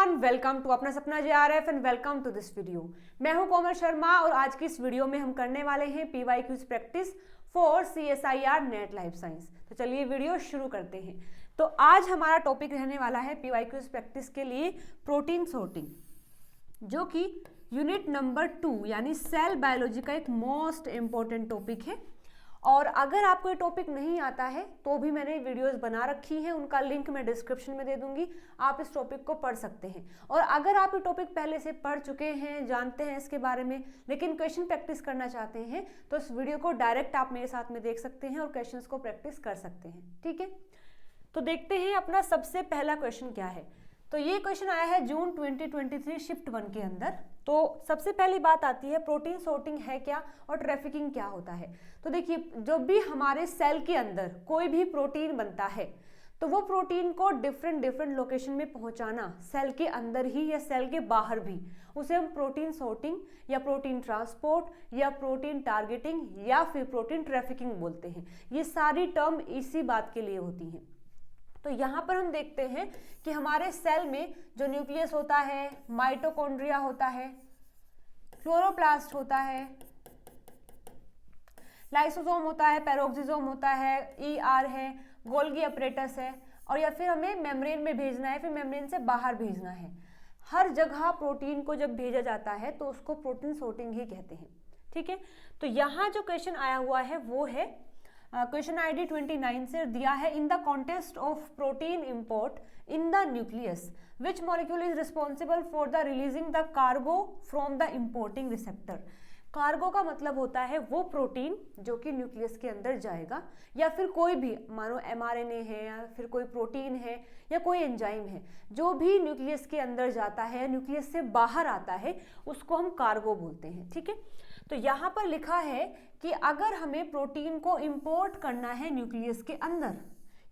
Everyone, welcome to Apna Sapna JRF and welcome to this video. मैं हूं कोमल शर्मा और आज की इस वीडियो में हम करने वाले हैं PYQs practice for CSIR net life science. तो चलिए वीडियो शुरू करते हैं। तो आज हमारा टॉपिक रहने वाला है पीवाईक्यूज प्रैक्टिस के लिए प्रोटीन सॉर्टिंग, जो कि यूनिट नंबर 2 यानी सेल बायोलॉजी का एक मोस्ट इम्पॉर्टेंट टॉपिक है। और अगर आपको ये टॉपिक नहीं आता है तो भी मैंने वीडियोस बना रखी हैं, उनका लिंक मैं डिस्क्रिप्शन में दे दूंगी, आप इस टॉपिक को पढ़ सकते हैं। और अगर आप ये टॉपिक पहले से पढ़ चुके हैं, जानते हैं इसके बारे में, लेकिन क्वेश्चन प्रैक्टिस करना चाहते हैं तो इस वीडियो को डायरेक्ट आप मेरे साथ में देख सकते हैं और क्वेश्चन को प्रैक्टिस कर सकते हैं। ठीक है, तो देखते हैं अपना सबसे पहला क्वेश्चन क्या है। तो ये क्वेश्चन आया है जून 2023 शिफ्ट 1 के अंदर। तो सबसे पहली बात आती है प्रोटीन सॉर्टिंग है क्या और ट्रैफिकिंग क्या होता है। तो देखिए, जब भी हमारे सेल के अंदर कोई भी प्रोटीन बनता है तो वो प्रोटीन को डिफरेंट लोकेशन में पहुंचाना, सेल के अंदर ही या सेल के बाहर भी, उसे हम प्रोटीन सॉर्टिंग या प्रोटीन ट्रांसपोर्ट या प्रोटीन टारगेटिंग या फिर प्रोटीन ट्रैफिकिंग बोलते हैं। ये सारी टर्म इसी बात के लिए होती हैं। तो यहाँ पर हम देखते हैं कि हमारे सेल में जो न्यूक्लियस होता है, माइटोकॉन्ड्रिया होता है, क्लोरोप्लास्ट होता है, लाइसोसोम होता है, पेरोक्सिसोम होता है, ईआर है, गोल्गी अपरेटस है, और या फिर हमें मेम्ब्रेन में भेजना है, फिर मेम्ब्रेन से बाहर भेजना है। हर जगह प्रोटीन को जब भेजा जाता है तो उसको प्रोटीन सॉर्टिंग ही कहते हैं। ठीक है, तो यहाँ जो क्वेश्चन आया हुआ है वो है क्वेश्चन आईडी 29 से दिया है, in the context of protein import in the nucleus which molecule is responsible for the releasing the cargo from the importing receptor. Cargo का मतलब होता है वो प्रोटीन जो कि न्यूक्लियस के अंदर जाएगा, या फिर कोई भी, मानो mRNA है या फिर कोई प्रोटीन है या कोई एंजाइम है, जो भी न्यूक्लियस के अंदर जाता है, न्यूक्लियस से बाहर आता है, उसको हम कार्गो बोलते हैं। ठीक है, तो यहाँ पर लिखा है कि अगर हमें प्रोटीन को इंपोर्ट करना है न्यूक्लियस के अंदर,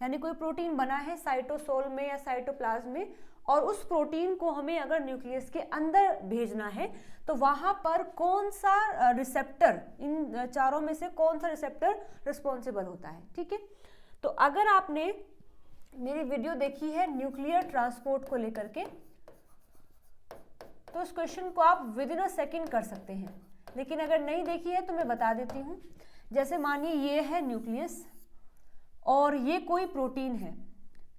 यानी कोई प्रोटीन बना है साइटोसोल में या साइटोप्लाज्म में, और उस प्रोटीन को हमें अगर न्यूक्लियस के अंदर भेजना है तो वहां पर कौन सा रिसेप्टर, इन चारों में से कौन सा रिसेप्टर रिस्पॉन्सिबल होता है। ठीक है, तो अगर आपने मेरी वीडियो देखी है न्यूक्लियर ट्रांसपोर्ट को लेकर के, तो इस क्वेश्चन को आप विद इन अ सेकेंड कर सकते हैं, लेकिन अगर नहीं देखी है तो मैं बता देती हूँ। जैसे मानिए ये है न्यूक्लियस और ये कोई प्रोटीन है,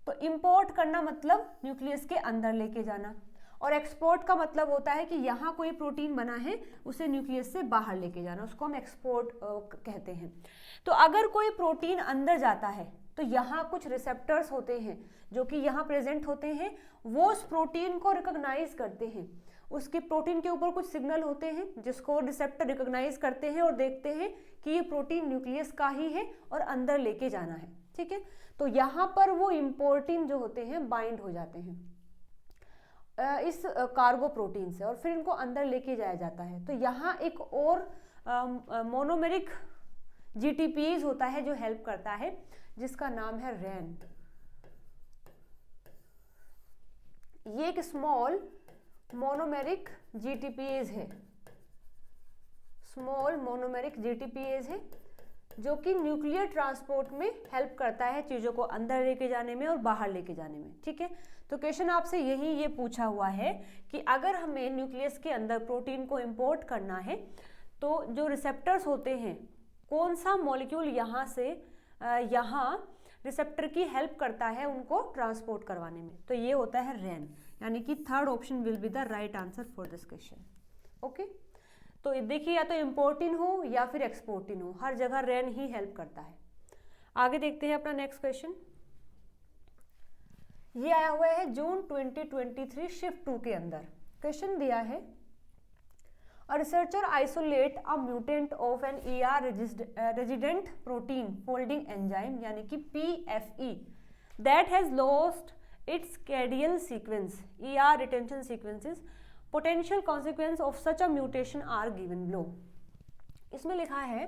तो इंपोर्ट करना मतलब न्यूक्लियस के अंदर लेके जाना, और एक्सपोर्ट का मतलब होता है कि यहाँ कोई प्रोटीन बना है उसे न्यूक्लियस से बाहर लेके जाना, उसको हम एक्सपोर्ट कहते हैं। तो अगर कोई प्रोटीन अंदर जाता है तो यहाँ कुछ रिसेप्टर्स होते हैं जो कि यहाँ प्रेजेंट होते हैं, वो उस प्रोटीन को रिकॉग्नाइज करते हैं। उसके प्रोटीन के ऊपर कुछ सिग्नल होते हैं जिसको रिसेप्टर रिकॉग्नाइज करते हैं और देखते हैं कि ये प्रोटीन न्यूक्लियस का ही है और अंदर लेके जाना है। ठीक है, तो यहाँ पर वो इम्पोर्टिन जो होते हैं बाइंड हो जाते हैं इस कार्गो प्रोटीन से, और फिर इनको अंदर लेके जाया जाता है। तो यहाँ एक और मोनोमेरिक जीटीपीज होता है जो हेल्प करता है, जिसका नाम है रैन। ये एक स्मॉल मोनोमेरिक जीटीपीज है, स्मॉल मोनोमेरिक जीटीपीज है, जो कि न्यूक्लियर ट्रांसपोर्ट में हेल्प करता है चीज़ों को अंदर लेके जाने में और बाहर लेके जाने में। ठीक है, तो क्वेश्चन आपसे यही ये पूछा हुआ है कि अगर हमें न्यूक्लियस के अंदर प्रोटीन को इंपोर्ट करना है तो जो रिसेप्टर्स होते हैं, कौन सा मॉलिक्यूल यहाँ से यहाँ रिसेप्टर की हेल्प करता है उनको ट्रांसपोर्ट करवाने में, तो ये होता है रैन, यानी कि third option will be the right answer for this question. Okay, तो देखिए या तो इम्पोर्टिन हो या फिर एक्सपोर्टिन हो, हर जगह रैन ही हेल्प करता है। आगे देखते हैं अपना नेक्स्ट क्वेश्चन। ये आया हुआ है जून 2023 शिफ्ट 2 के अंदर। क्वेश्चन दिया है, a researcher isolate a mutant of an ER resident protein folding enzyme, यानी कि PFE, that has lost its KDEL sequence, ER retention sequences, potential consequence of such a mutation are given below. इसमें लिखा है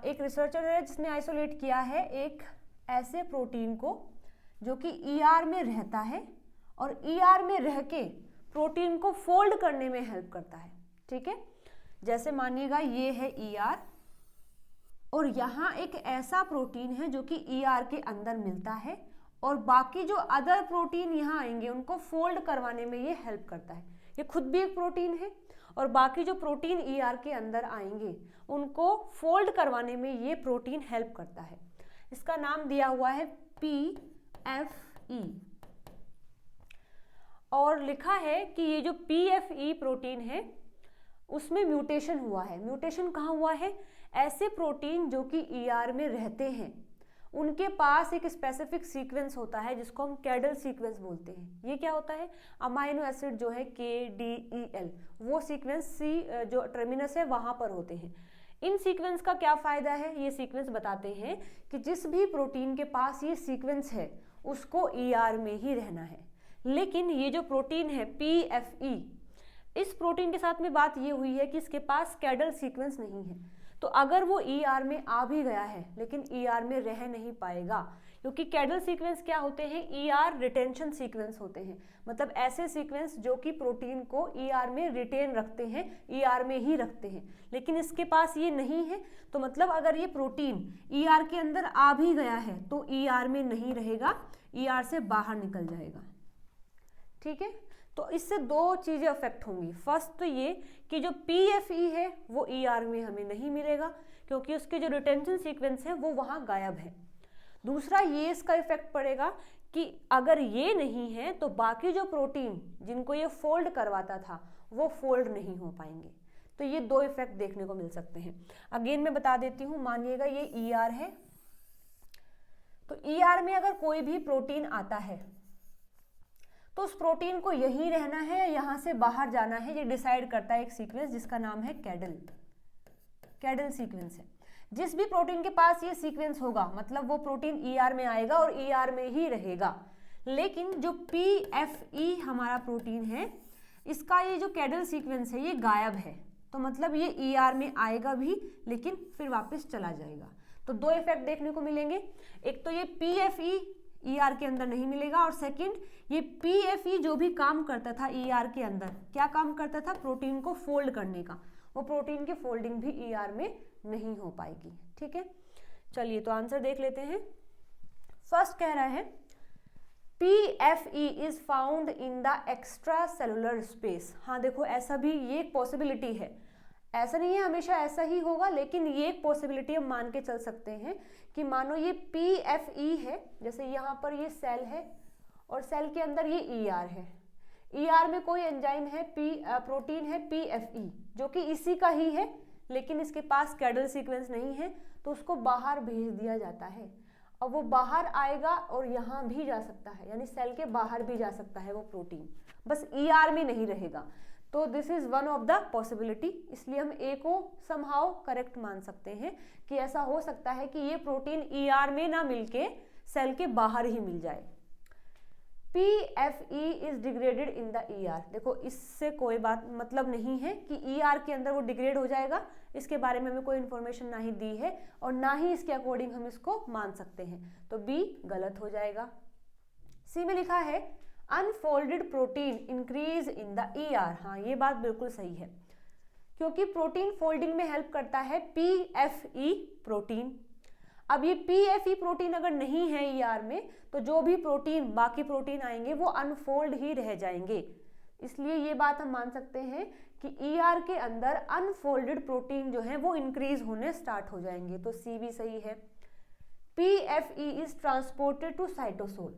एक researcher है जिसने isolate किया है एक ऐसे प्रोटीन को जो कि ER में रहता है और ER में रह के प्रोटीन को फोल्ड करने में हेल्प करता है। ठीक है, जैसे मानिएगा ये है ER और यहाँ एक ऐसा प्रोटीन है जो कि ER के अंदर मिलता है और बाकी जो अदर प्रोटीन यहाँ आएंगे उनको फोल्ड करवाने में ये हेल्प करता है। ये खुद भी एक प्रोटीन है और बाकी जो प्रोटीन ER के अंदर आएंगे उनको फोल्ड करवाने में ये प्रोटीन हेल्प करता है। इसका नाम दिया हुआ है PFE और लिखा है कि ये जो PFE प्रोटीन है उसमें म्यूटेशन हुआ है। म्यूटेशन कहाँ हुआ है? ऐसे प्रोटीन जो कि ER में रहते हैं उनके पास एक स्पेसिफिक सीक्वेंस होता है जिसको हम कैडल सीक्वेंस बोलते हैं। ये क्या होता है? अमाइनो एसिड जो है KDEL, वो सीक्वेंस C जो टर्मिनस है वहां पर होते हैं। इन सीक्वेंस का क्या फायदा है? ये सीक्वेंस बताते हैं कि जिस भी प्रोटीन के पास ये सीक्वेंस है उसको ER में ही रहना है। लेकिन ये जो प्रोटीन है PFE, इस प्रोटीन के साथ में बात ये हुई है कि इसके पास कैडल सीक्वेंस नहीं है, तो अगर वो ER में आ भी गया है लेकिन ER में रह नहीं पाएगा, क्योंकि कैडल सीक्वेंस क्या होते हैं? ER रिटेंशन सीक्वेंस होते हैं, मतलब ऐसे सीक्वेंस जो कि प्रोटीन को ER में रिटेन रखते हैं, ER में ही रखते हैं। लेकिन इसके पास ये नहीं है, तो मतलब अगर ये प्रोटीन ER के अंदर आ भी गया है तो ER में नहीं रहेगा, ER से बाहर निकल जाएगा। ठीक है, तो इससे दो चीजें अफेक्ट होंगी। फर्स्ट तो ये कि जो PFE है वो ER में हमें नहीं मिलेगा क्योंकि उसके जो रिटेंशन सीक्वेंस है वो वहाँ गायब है। दूसरा ये इसका इफेक्ट पड़ेगा कि अगर ये नहीं है तो बाकी जो प्रोटीन जिनको ये फोल्ड करवाता था वो फोल्ड नहीं हो पाएंगे। तो ये दो इफेक्ट देखने को मिल सकते हैं। अगेन मैं बता देती हूँ, मानिएगा ये ER है, तो ER में अगर कोई भी प्रोटीन आता है तो उस प्रोटीन को यहीं रहना है या यहाँ से बाहर जाना है, ये डिसाइड करता है एक सीक्वेंस जिसका नाम है कैडल सीक्वेंस है। जिस भी प्रोटीन के पास ये सीक्वेंस होगा मतलब वो प्रोटीन ER में आएगा और ER में ही रहेगा। लेकिन जो PFE हमारा प्रोटीन है इसका ये जो कैडल सीक्वेंस है ये गायब है, तो मतलब ये ER में आएगा भी लेकिन फिर वापस चला जाएगा। तो दो इफेक्ट देखने को मिलेंगे, एक तो ये PFE ER के अंदर नहीं मिलेगा और सेकंड ये PFE जो भी काम करता था ER के अंदर, क्या काम करता था? प्रोटीन को फोल्ड करने का, वो प्रोटीन की फोल्डिंग भी ER में नहीं हो पाएगी। ठीक है, चलिए तो आंसर देख लेते हैं। फर्स्ट कह रहा है PFE is found in the extra cellular space. हाँ देखो, ऐसा भी ये एक पॉसिबिलिटी है, ऐसा नहीं है हमेशा ऐसा ही होगा, लेकिन ये एक पॉसिबिलिटी हम मान के चल सकते हैं कि मानो ये PFE है, जैसे यहाँ पर ये सेल है और सेल के अंदर ये ER है, ER में कोई एंजाइम है प्रोटीन है PFE जो कि इसी का ही है लेकिन इसके पास कैडल सीक्वेंस नहीं है, तो उसको बाहर भेज दिया जाता है। अब वो बाहर आएगा और यहाँ भी जा सकता है, यानी सेल के बाहर भी जा सकता है वो प्रोटीन, बस ER में नहीं रहेगा। तो this is one of the possibility, इसलिए हम A को समहाउ करेक्ट मान सकते हैं कि ऐसा हो सकता है कि ये प्रोटीन ER में ना मिलके सेल के बाहर ही मिल जाए। PFE is degraded in the ER। देखो इससे कोई बात मतलब नहीं है कि ER के अंदर वो डिग्रेड हो जाएगा, इसके बारे में हमें कोई इन्फॉर्मेशन ना ही दी है और ना ही इसके अकॉर्डिंग हम इसको मान सकते हैं, तो B गलत हो जाएगा। C में लिखा है unfolded protein increase in the ER। हाँ ये बात बिल्कुल सही है, क्योंकि प्रोटीन फोल्डिंग में हेल्प करता है PFE प्रोटीन। अब ये PFE प्रोटीन अगर नहीं है ER में तो जो भी प्रोटीन बाकी प्रोटीन आएंगे वो अनफोल्ड ही रह जाएंगे, इसलिए ये बात हम मान सकते हैं कि ER के अंदर अनफोल्डेड प्रोटीन जो है वो इंक्रीज होने स्टार्ट हो जाएंगे, तो C भी सही है। PFE is transported to cytosol.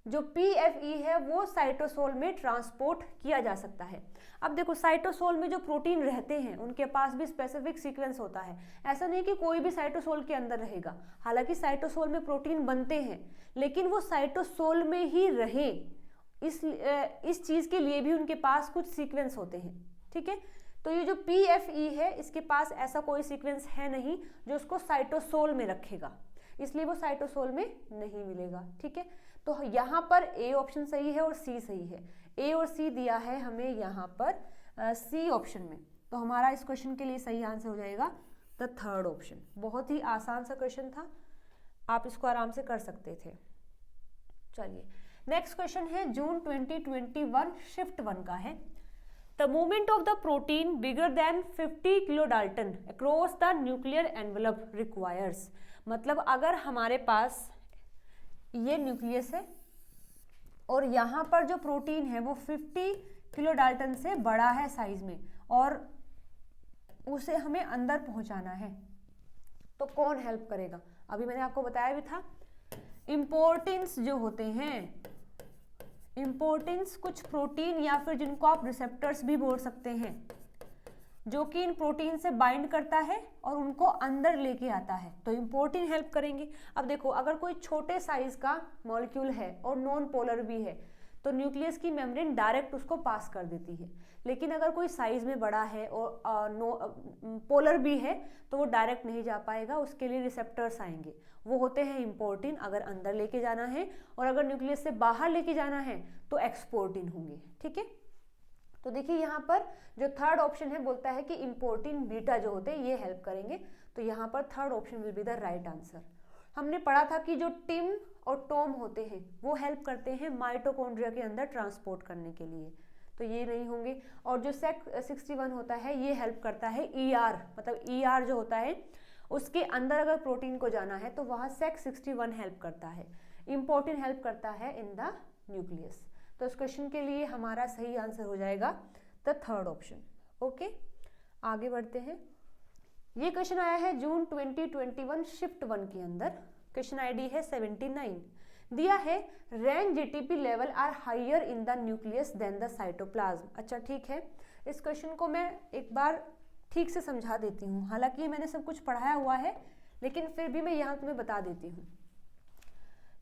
जो PFE है वो साइटोसोल में ट्रांसपोर्ट किया जा सकता है। अब देखो साइटोसोल में जो प्रोटीन रहते हैं उनके पास भी स्पेसिफिक सीक्वेंस होता है, ऐसा नहीं कि कोई भी साइटोसोल के अंदर रहेगा। हालांकि साइटोसोल में प्रोटीन बनते हैं लेकिन वो साइटोसोल में ही रहे, इस चीज के लिए भी उनके पास कुछ सीक्वेंस होते हैं। ठीक है, तो ये जो PFE है इसके पास ऐसा कोई सीक्वेंस है नहीं जो उसको साइटोसोल में रखेगा, इसलिए वो साइटोसोल में नहीं मिलेगा। ठीक है, तो यहाँ पर A ऑप्शन सही है और C सही है। A और C दिया है हमें यहाँ पर C ऑप्शन में, तो हमारा इस क्वेश्चन के लिए सही आंसर हो जाएगा द थर्ड ऑप्शन। बहुत ही आसान सा क्वेश्चन था, आप इसको आराम से कर सकते थे। चलिए नेक्स्ट क्वेश्चन है जून 2021 शिफ्ट 1 का है। The movement of the protein bigger than 50 kilo Dalton across the nuclear envelope requires. मतलब अगर हमारे पास ये न्यूक्लियस है और यहाँ पर जो प्रोटीन है वो 50 किलो डाल्टन से बड़ा है साइज में और उसे हमें अंदर पहुंचाना है। तो कौन हेल्प करेगा? अभी मैंने आपको बताया भी था, इम्पोर्टेंस जो होते हैं, इम्पोर्टेंस कुछ प्रोटीन या फिर जिनको आप रिसेप्टर्स भी बोल सकते हैं, जो कि इन प्रोटीन से बाइंड करता है और उनको अंदर लेके आता है, तो इम्पोर्टेंट हेल्प करेंगे। अब देखो, अगर कोई छोटे साइज का मॉलिक्यूल है और नॉन पोलर भी है तो न्यूक्लियस की मेम्ब्रेन डायरेक्ट उसको पास कर देती है, लेकिन अगर कोई साइज में बड़ा है और पोलर भी है तो वो डायरेक्ट नहीं जा पाएगा, उसके लिए रिसेप्टर्स आएंगे, वो होते हैं इम्पोर्टिन अगर अंदर लेके जाना है, और अगर न्यूक्लियस से बाहर लेके जाना है तो एक्सपोर्टिन होंगे। ठीक है, तो देखिए यहाँ पर जो थर्ड ऑप्शन है बोलता है कि इम्पोर्टिन बीटा जो होते हैं ये हेल्प करेंगे, तो यहाँ पर third option will be the right answer. हमने पढ़ा था कि जो टिम और टॉम होते हैं वो हेल्प करते हैं माइटोकॉन्ड्रिया के अंदर ट्रांसपोर्ट करने के लिए, तो ये नहीं होंगे। और जो SEC61 होता है ये हेल्प करता है ER, मतलब ER जो होता है उसके अंदर अगर प्रोटीन को जाना है तो वहाँ SEC61 हेल्प करता है। इम्पोर्टेंट हेल्प करता है इन द न्यूक्लियस। तो इस क्वेश्चन के लिए हमारा सही आंसर हो जाएगा द थर्ड ऑप्शन। ओके, आगे बढ़ते हैं। ये क्वेश्चन आया है जून 2021 शिफ्ट 1 के अंदर। क्वेश्चन आईडी है 79। दिया है Ran GTP level are higher in the nucleus than the cytoplasm. अच्छा ठीक है, इस क्वेश्चन को मैं एक बार ठीक से समझा देती हूँ, हालांकि मैंने सब कुछ पढ़ाया हुआ है लेकिन फिर भी मैं यहाँ तुम्हें बता देती हूँ।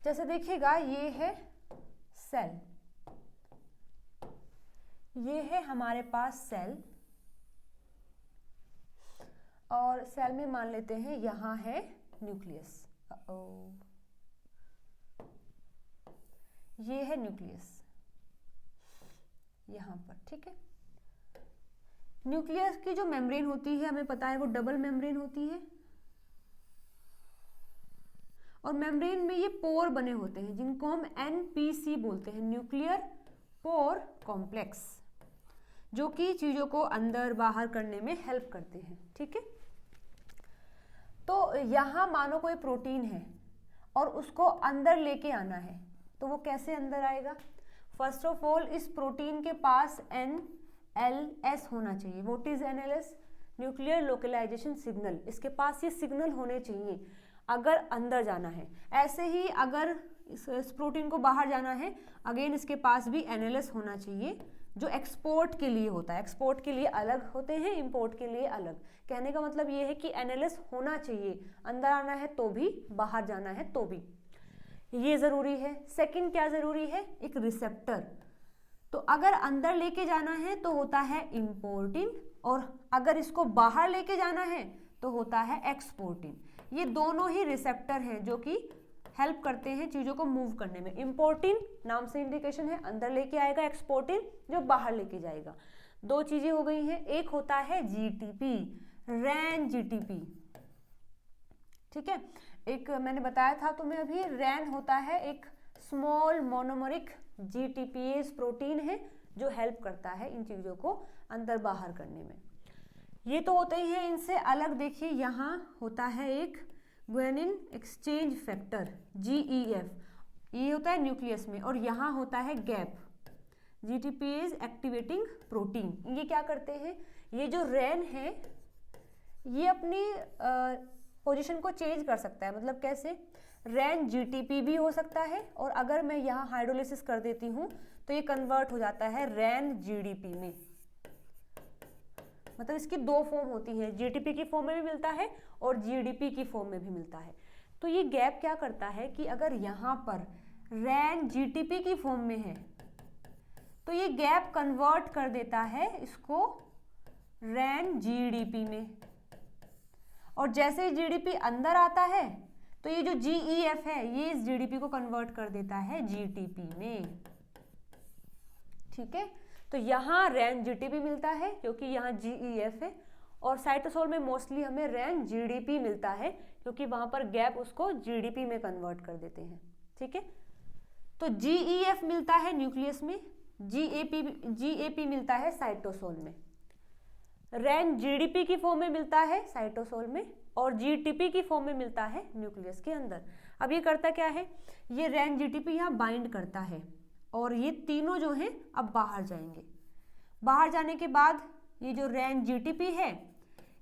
जैसे देखिएगा, ये है सेल, ये है हमारे पास सेल, और सेल में मान लेते हैं यहाँ है न्यूक्लियस। ये है न्यूक्लियस यहाँ पर। ठीक है, न्यूक्लियस की जो मेम्ब्रेन होती है हमें पता है वो डबल मेम्ब्रेन होती है, और मेम्ब्रेन में ये पोर बने होते हैं जिनको हम NPC बोलते हैं, न्यूक्लियर पोर कॉम्प्लेक्स, जो कि चीजों को अंदर बाहर करने में हेल्प करते हैं। ठीक है, तो यहाँ मानो कोई प्रोटीन है और उसको अंदर लेके आना है, तो वो कैसे अंदर आएगा? फर्स्ट ऑफ ऑल इस प्रोटीन के पास NLS होना चाहिए। What is NLS? Nuclear localisation signal. इसके पास ये सिग्नल होने चाहिए अगर अंदर जाना है। ऐसे ही अगर इस प्रोटीन को बाहर जाना है, अगेन इसके पास भी NLS होना चाहिए, जो एक्सपोर्ट के लिए होता है। एक्सपोर्ट के लिए अलग होते हैं, इंपोर्ट के लिए अलग। कहने का मतलब ये है कि NLS होना चाहिए, अंदर आना है तो भी, बाहर जाना है तो भी, ये जरूरी है। सेकंड क्या जरूरी है? एक रिसेप्टर। तो अगर अंदर लेके जाना है तो होता है इम्पोर्टिन, और अगर इसको बाहर लेके जाना है तो होता है एक्सपोर्टिन। ये दोनों ही रिसेप्टर हैं जो कि हेल्प करते हैं चीजों को मूव करने में। इम्पोर्टिन नाम से इंडिकेशन है, अंदर लेके आएगा, एक्सपोर्टिन जो बाहर लेके जाएगा। दो चीजें हो गई हैं। एक होता है GTP, रैन GTP। ठीक है, एक मैंने बताया था तुम्हें अभी, रैन होता है एक स्मॉल मोनोमरिक GTPase प्रोटीन है जो हेल्प करता है इन चीजों को अंदर बाहर करने में। ये तो होते ही है। इनसे अलग देखिए, यहाँ होता है एक ग्वेनिन एक्सचेंज फैक्टर GEF, ये होता है न्यूक्लियस में, और यहाँ होता है गैप, GTPase एक्टिवेटिंग प्रोटीन। ये क्या करते हैं? ये जो रैन है ये अपनी पोजीशन को चेंज कर सकता है। मतलब कैसे? रैन GTP भी हो सकता है, और अगर मैं यहाँ हाइड्रोलिसिस कर देती हूँ तो ये कन्वर्ट हो जाता है रैन GDP में। मतलब इसकी दो फॉर्म होती है, GTP की फॉर्म में भी मिलता है और GDP की फॉर्म में भी मिलता है। तो ये गैप क्या करता है कि अगर यहाँ पर रैन GTP की फॉर्म में है तो ये गैप कन्वर्ट कर देता है इसको रैन GDP में, और जैसे ही GDP अंदर आता है तो ये जो GEF है ये इस GDP को कन्वर्ट कर देता है GTP में। ठीक है, तो यहाँ रैन GTP मिलता है क्योंकि यहाँ GEF है, और साइटोसोल में मोस्टली हमें रैन GDP मिलता है क्योंकि वहां पर गैप उसको GDP में कन्वर्ट कर देते हैं। ठीक है, तो GEF मिलता है न्यूक्लियस में, GAP मिलता है साइटोसोल में, रैन GDP की फॉर्म में मिलता है साइटोसोल में, और GTP की फॉर्म में मिलता है न्यूक्लियस के अंदर। अब ये करता क्या है, ये रैन जीटीपी यहाँ बाइंड करता है और ये तीनों जो हैं अब बाहर जाएंगे। बाहर जाने के बाद ये जो रैन जीटीपी है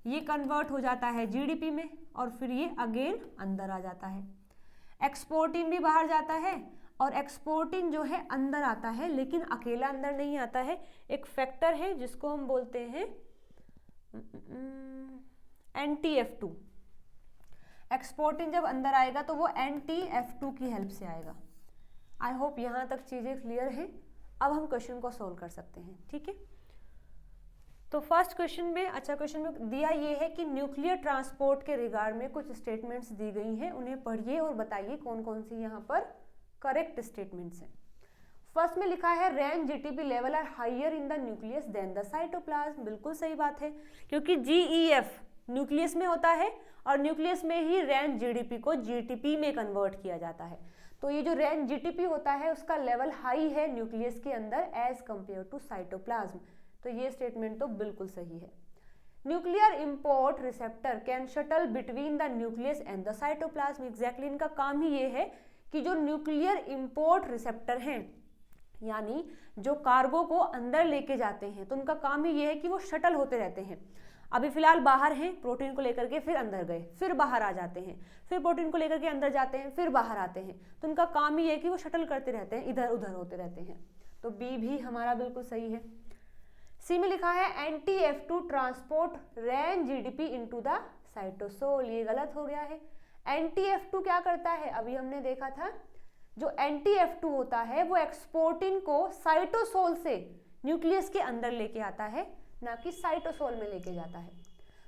ये कन्वर्ट हो जाता है जीडीपी में और फिर ये अगेन अंदर आ जाता है। एक्सपोर्टिन भी बाहर जाता है और एक्सपोर्टिन जो है अंदर आता है, लेकिन अकेला अंदर नहीं आता है, एक फैक्टर है जिसको हम बोलते हैं NTF2। एक्सपोर्टिन जब अंदर आएगा तो वो NTF2 की हेल्प से आएगा। आई होप यहाँ तक चीज़ें क्लियर हैं। अब हम क्वेश्चन को सोल्व कर सकते हैं, ठीक है। तो फर्स्ट क्वेश्चन में, अच्छा क्वेश्चन में दिया ये है कि न्यूक्लियर ट्रांसपोर्ट के रिगार्ड में कुछ स्टेटमेंट्स दी गई हैं, उन्हें पढ़िए और बताइए कौन कौन सी यहाँ पर करेक्ट स्टेटमेंट्स हैं। फर्स्ट में लिखा है Ran GTP level are higher in the nucleus than the cytoplasm. बिल्कुल सही बात है, क्योंकि GEF न्यूक्लियस में होता है और न्यूक्लियस में ही रैन जीडीपी को जीटीपी में कन्वर्ट किया जाता है। तो ये जो रैन जीटीपी होता है उसका लेवल हाई है न्यूक्लियस के अंदर एज कंपेयर टू साइटोप्लाज्म। तो ये स्टेटमेंट तो बिल्कुल सही है। Nuclear import receptor can shuttle between the nucleus and the cytoplasm. Exactly इनका काम ही ये है कि जो न्यूक्लियर इम्पोर्ट रिसेप्टर हैं, यानी जो कार्गो को अंदर लेके जाते हैं, तो उनका काम ही ये है कि वो शटल होते रहते हैं। अभी फिलहाल बाहर हैं, प्रोटीन को लेकर के फिर अंदर गए, फिर बाहर आ जाते हैं, फिर प्रोटीन को लेकर के अंदर जाते हैं, फिर बाहर आते हैं। तो उनका काम ही है कि वो शटल करते रहते हैं, इधर उधर होते रहते हैं। तो बी भी हमारा बिल्कुल सही है। सी में लिखा है NTF2 transport Ran GDP into the cytosol. ये गलत हो गया है। NTF2 क्या करता है, अभी हमने देखा था, जो NTF2 होता है वो एक्सपोर्टिन को साइटोसोल से न्यूक्लियस के अंदर लेके आता है, ना कि साइटोसोल में लेके जाता है।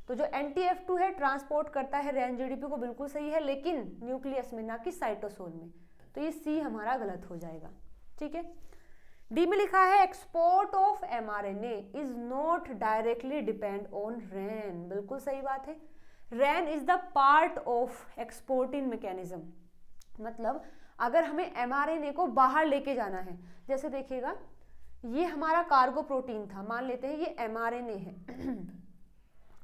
तो जो NTF2 है ट्रांसपोर्ट करता है रैन जीडीपी को, बिल्कुल सही है, लेकिन न्यूक्लियस में, ना कि साइटोसोल में। तो ये सी हमारा गलत हो जाएगा, ठीक है। डी में लिखा है export of mRNA is not directly depend on Ran. बिल्कुल सही बात है। Ran is the part of exporting mechanism. मतलब अगर हमें mRNA को बाहर लेके जाना है, जैसे देखिएगा ये हमारा कार्गो प्रोटीन था, मान लेते हैं ये mRNA है,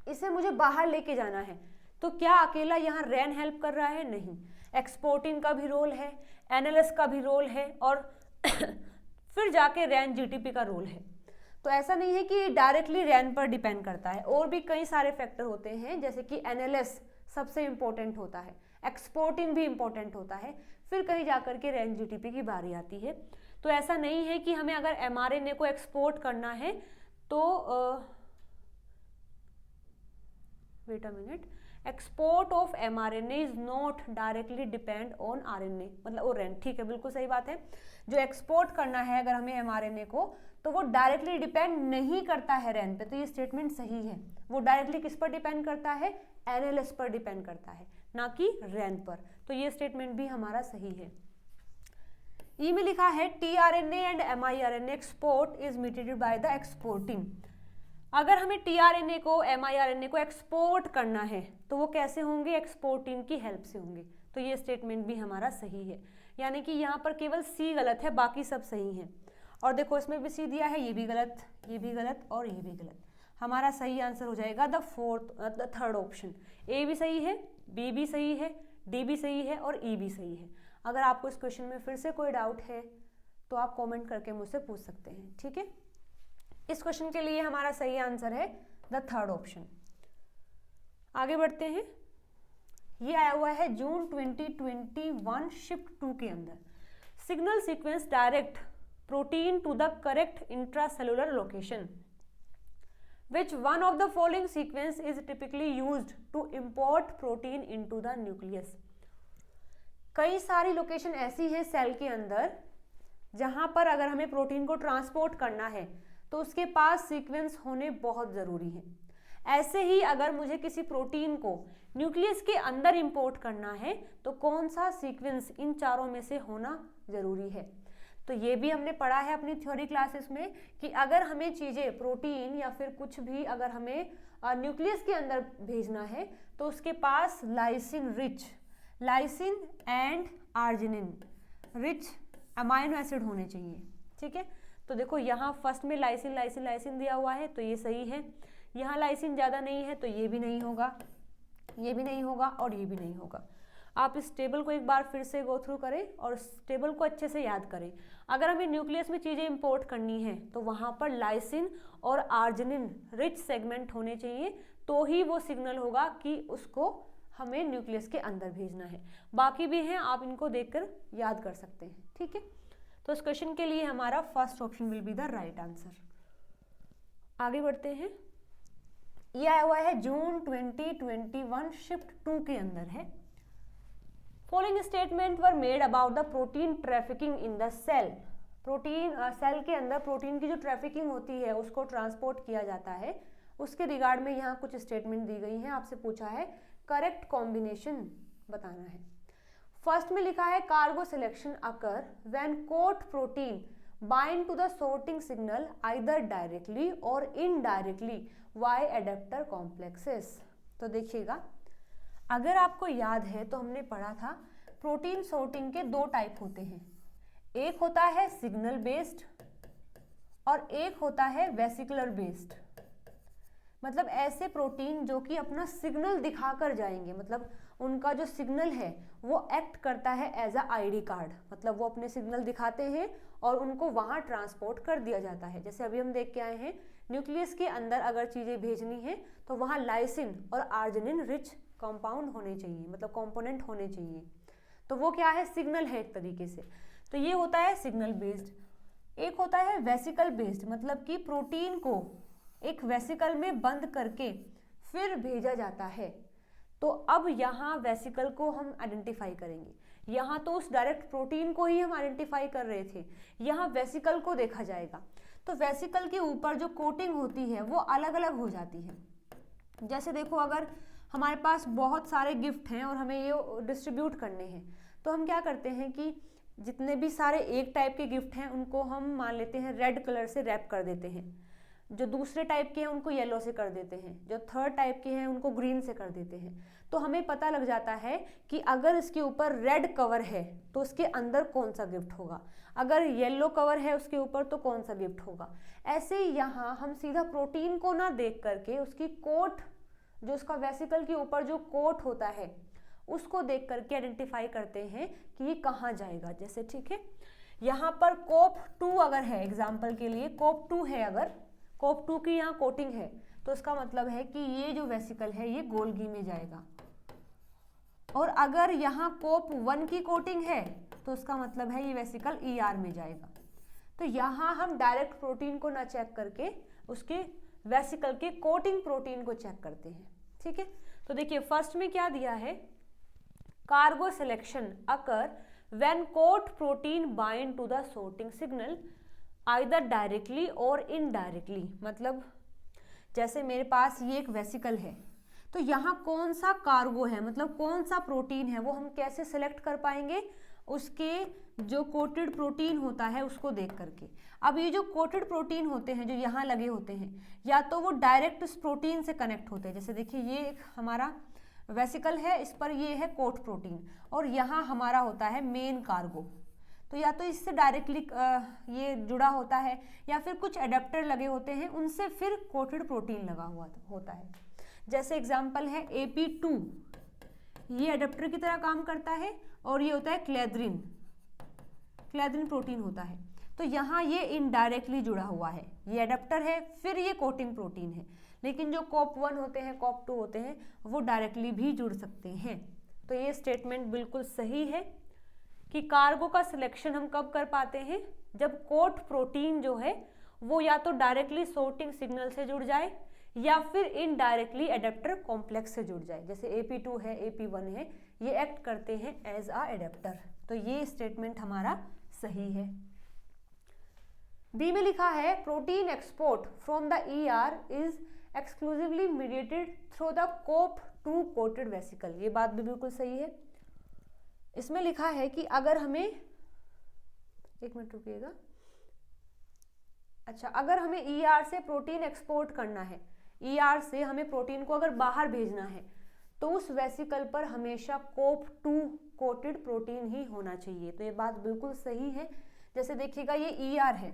इसे मुझे बाहर लेके जाना है, तो क्या अकेला यहाँ रैन हेल्प कर रहा है? नहीं, एक्सपोर्टिंग का भी रोल है, एनालिस का भी रोल है और फिर जाके रैन जीटीपी का रोल है। तो ऐसा नहीं है कि डायरेक्टली रैन पर डिपेंड करता है, और भी कई सारे फैक्टर होते हैं, जैसे कि एनालिस सबसे इंपॉर्टेंट होता है, एक्सपोर्टिंग भी इंपॉर्टेंट होता है, फिर कहीं जाकर के रैन जीटीपी की बारी आती है। तो ऐसा नहीं है कि हमें अगर mRNA को एक्सपोर्ट करना है तो wait a minute, export of mRNA is not directly depend on RNA, मतलब ओ रैन। ठीक है, बिल्कुल सही बात है। जो एक्सपोर्ट करना है अगर हमें mRNA को, तो वो डायरेक्टली डिपेंड नहीं करता है रैन पे। तो ये स्टेटमेंट सही है। वो डायरेक्टली किस पर डिपेंड करता है? एनालिस पर डिपेंड करता है, ना कि रैन पर। तो ये स्टेटमेंट भी हमारा सही है। ई में लिखा है tRNA and miRNA export is mediated by the exporting. अगर हमें tRNA को miRNA को एक्सपोर्ट करना है तो वो कैसे होंगे? एक्सपोर्टिंग की हेल्प से होंगे। तो ये स्टेटमेंट भी हमारा सही है, यानी कि यहाँ पर केवल सी गलत है, बाकी सब सही है। और देखो इसमें भी सी दिया है, ये भी गलत, ये भी गलत और ये भी गलत। हमारा सही आंसर हो जाएगा द थर्ड ऑप्शन। ए भी सही है, बी भी सही है, डी भी सही है और ई भी सही है। अगर आपको इस क्वेश्चन में फिर से कोई डाउट है तो आप कमेंट करके मुझसे पूछ सकते हैं, ठीक है। इस क्वेश्चन के लिए हमारा सही आंसर है द थर्ड ऑप्शन। आगे बढ़ते हैं। ये आया हुआ है जून 2021 शिफ्ट 2 के अंदर। Signal sequence direct protein to the correct intracellular location. Which one of the following sequence is typically used to import protein into the nucleus? कई सारी लोकेशन ऐसी है सेल के अंदर जहां पर अगर हमें प्रोटीन को ट्रांसपोर्ट करना है तो उसके पास सीक्वेंस होने बहुत ज़रूरी है। ऐसे ही अगर मुझे किसी प्रोटीन को न्यूक्लियस के अंदर इंपोर्ट करना है तो कौन सा सीक्वेंस इन चारों में से होना ज़रूरी है? तो ये भी हमने पढ़ा है अपनी थ्योरी क्लासेस में कि अगर हमें चीज़ें प्रोटीन या फिर कुछ भी अगर हमें न्यूक्लियस के अंदर भेजना है तो उसके पास lysine rich, lysine and arginine rich amino acid होने चाहिए, ठीक है। तो देखो यहाँ फर्स्ट में लाइसिन लाइसिन लाइसिन दिया हुआ है तो ये सही है। यहाँ लाइसिन ज़्यादा नहीं है तो ये भी नहीं होगा, ये भी नहीं होगा और ये भी नहीं होगा। आप इस टेबल को एक बार फिर से गो थ्रू करें और इस टेबल को अच्छे से याद करें। अगर हमें न्यूक्लियस में चीज़ें इंपोर्ट करनी है तो वहाँ पर लाइसिन और आर्जिनिन रिच सेगमेंट होने चाहिए, तो ही वो सिग्नल होगा कि उसको हमें न्यूक्लियस के अंदर भेजना है। बाकी भी हैं, आप इनको देखकर याद कर सकते हैं। ठीक है, तो इस क्वेश्चन के लिए हमारा first option will be the right answer. आगे बढ़ते हैं। ये आया हुआ है जून 2021 शिफ्ट 2 के अंदर है। Following statement were made about the protein trafficking in the cell. Protein cell के अंदर प्रोटीन की जो ट्रैफिकिंग होती है उसको ट्रांसपोर्ट किया जाता है, उसके रिगार्ड में यहाँ कुछ स्टेटमेंट दी गई हैं। आपसे पूछा है करेक्ट कॉम्बिनेशन बताना है। फर्स्ट में लिखा है cargo selection occur when coat protein bind to the sorting signal either directly or indirectly Y adapter complexes। तो देखिएगा, अगर आपको याद है तो हमने पढ़ा था प्रोटीन sorting के दो टाइप होते हैं, एक होता है सिग्नल बेस्ड और एक होता है वेसिकुलर बेस्ड। मतलब ऐसे प्रोटीन जो कि अपना सिग्नल दिखाकर जाएंगे, मतलब उनका जो सिग्नल है वो एक्ट करता है एज अ आईडी कार्ड, मतलब वो अपने सिग्नल दिखाते हैं और उनको वहाँ ट्रांसपोर्ट कर दिया जाता है। जैसे अभी हम देख के आए हैं, न्यूक्लियस के अंदर अगर चीज़ें भेजनी है तो वहाँ लाइसिन और आर्जिनिन रिच कंपाउंड होने चाहिए, मतलब कंपोनेंट होने चाहिए। तो वो क्या है, सिग्नल है एक तरीके से। तो ये होता है सिग्नल बेस्ड। एक होता है वेसिकल बेस्ड, मतलब कि प्रोटीन को एक वेसिकल में बंद करके फिर भेजा जाता है। तो अब यहाँ वेसिकल को हम आइडेंटिफाई करेंगे। यहाँ तो उस डायरेक्ट प्रोटीन को ही हम आइडेंटिफाई कर रहे थे, यहाँ वेसिकल को देखा जाएगा। तो वेसिकल के ऊपर जो कोटिंग होती है वो अलग अलग हो जाती है। जैसे देखो, अगर हमारे पास बहुत सारे गिफ्ट हैं और हमें ये डिस्ट्रीब्यूट करने हैं, तो हम क्या करते हैं कि जितने भी सारे एक टाइप के गिफ्ट हैं उनको हम मान लेते हैं रेड कलर से रैप कर देते हैं, जो दूसरे टाइप के हैं उनको येलो से कर देते हैं, जो थर्ड टाइप के हैं उनको ग्रीन से कर देते हैं। तो हमें पता लग जाता है कि अगर इसके ऊपर रेड कवर है तो उसके अंदर कौन सा गिफ्ट होगा, अगर येलो कवर है उसके ऊपर तो कौन सा गिफ्ट होगा। ऐसे ही यहाँ हम सीधा प्रोटीन को ना देख करके उसकी कोट, जो उसका वेसिकल के ऊपर जो कोट होता है उसको देख करके आइडेंटिफाई करते हैं कि ये कहाँ जाएगा। जैसे ठीक है, यहाँ पर कोप 2 अगर है, एग्जाम्पल के लिए कोप 2 है, अगर कोप 2 की यहाँ कोटिंग है तो इसका मतलब है कि ये जो वेसिकल है ये गोल्गी में जाएगा। और अगर यहाँ कोप 1 की कोटिंग है तो इसका मतलब है ये वेसिकल ER में जाएगा। तो यहाँ हम डायरेक्ट प्रोटीन को ना चेक करके उसके वेसिकल के कोटिंग प्रोटीन को चेक करते हैं। ठीक है, तो देखिए फर्स्ट में क्या दिया है, cargo selection occur when coat protein bind to the sorting signal either directly और इनडायरेक्टली। मतलब जैसे मेरे पास ये एक वेसिकल है, तो यहाँ कौन सा कार्गो है, मतलब कौन सा प्रोटीन है, वो हम कैसे सिलेक्ट कर पाएंगे, उसके जो कोटेड प्रोटीन होता है उसको देख करके। अब ये जो कोटेड प्रोटीन होते हैं जो यहाँ लगे होते हैं, या तो वो डायरेक्ट इस प्रोटीन से कनेक्ट होते हैं। जैसे देखिए ये एक हमारा वेसिकल है, इस पर ये है कोट प्रोटीन और यहाँ हमारा होता है मेन कार्गो। तो या तो इससे डायरेक्टली ये जुड़ा होता है या फिर कुछ एडेप्टर लगे होते हैं, उनसे फिर कोटेड प्रोटीन लगा हुआ होता है। जैसे एग्जांपल है AP2, ये एडेप्टर की तरह काम करता है और ये होता है क्लेद्रिन प्रोटीन होता है। तो यहाँ ये इनडायरेक्टली जुड़ा हुआ है, ये एडेप्टर है फिर ये कोटिंग प्रोटीन है। लेकिन जो कोप 1 होते हैं, कोप 2 होते हैं, वो डायरेक्टली भी जुड़ सकते हैं। तो ये स्टेटमेंट बिल्कुल सही है कि कार्गो का सिलेक्शन हम कब कर पाते हैं, जब कोट प्रोटीन जो है वो या तो डायरेक्टली sorting सिग्नल से जुड़ जाए या फिर इनडायरेक्टली एडेप्टर कॉम्प्लेक्स से जुड़ जाए। जैसे AP2 है, AP1 है, ये एक्ट करते हैं एज अ एडेप्टर। तो ये स्टेटमेंट हमारा सही है। बी में लिखा है protein export from the ER is exclusively mediated through the COP 2 coated vesicle. ये बात भी बिल्कुल सही है। इसमें लिखा है कि अगर हमें, एक मिनट रुकिएगा, अच्छा, अगर हमें ER से प्रोटीन एक्सपोर्ट करना है, ER से हमें प्रोटीन को अगर बाहर भेजना है, तो उस वेसिकल पर हमेशा कोप 2 कोटेड प्रोटीन ही होना चाहिए। तो ये बात बिल्कुल सही है। जैसे देखिएगा ये ER है,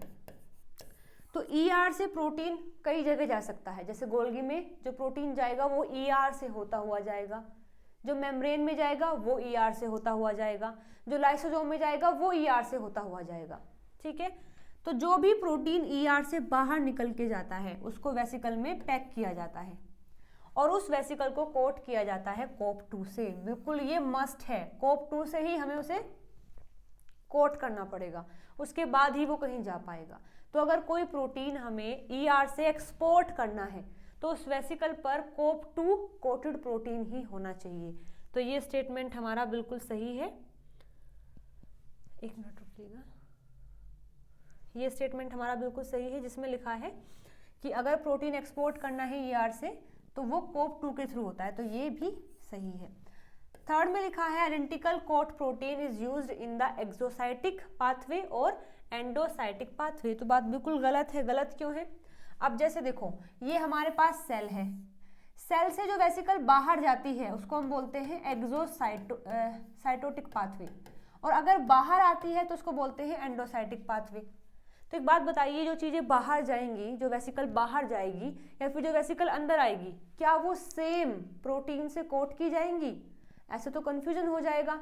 तो ER से प्रोटीन कई जगह जा सकता है। जैसे गोल्गी में जो प्रोटीन जाएगा वो ER से होता हुआ जाएगा, जो मेम्ब्रेन में जाएगा वो ER से होता हुआ जाएगा, जो लाइसोसोम में जाएगा वो ER से होता हुआ जाएगा। ठीक है, तो जो भी प्रोटीन ER से बाहर निकल के जाता है उसको वेसिकल में पैक किया जाता है और उस वेसिकल को कोट किया जाता है COP2 से। बिल्कुल ये मस्ट है, COP2 से ही हमें उसे कोट करना पड़ेगा, उसके बाद ही वो कहीं जा पाएगा। तो अगर कोई प्रोटीन हमें ER से एक्सपोर्ट करना है तो उस वेसिकल पर COP2 कोटेड प्रोटीन ही होना चाहिए। तो ये स्टेटमेंट हमारा बिल्कुल सही है। एक मिनट रुकिएगा, ये स्टेटमेंट हमारा बिल्कुल सही है जिसमें लिखा है कि अगर प्रोटीन एक्सपोर्ट करना है ER से तो वो COP2 के थ्रू होता है, तो ये भी सही है। थर्ड में लिखा है identical coat protein is used in the exocytic pathway और एंडोसाइटिक पाथवे। तो बात बिल्कुल गलत है। गलत क्यों है? अब जैसे देखो, ये हमारे पास सेल है, सेल से जो वेसिकल बाहर जाती है उसको हम बोलते हैं एक्सोसाइटोटिक पाथवे, और अगर बाहर आती है तो उसको बोलते हैं एंडोसाइटिक पाथवे। तो एक बात बताइए, जो चीज़ें बाहर जाएंगी, जो वेसिकल बाहर जाएगी या फिर जो वेसिकल अंदर आएगी, क्या वो सेम प्रोटीन से कोट की जाएंगी? ऐसे तो कंफ्यूजन हो जाएगा।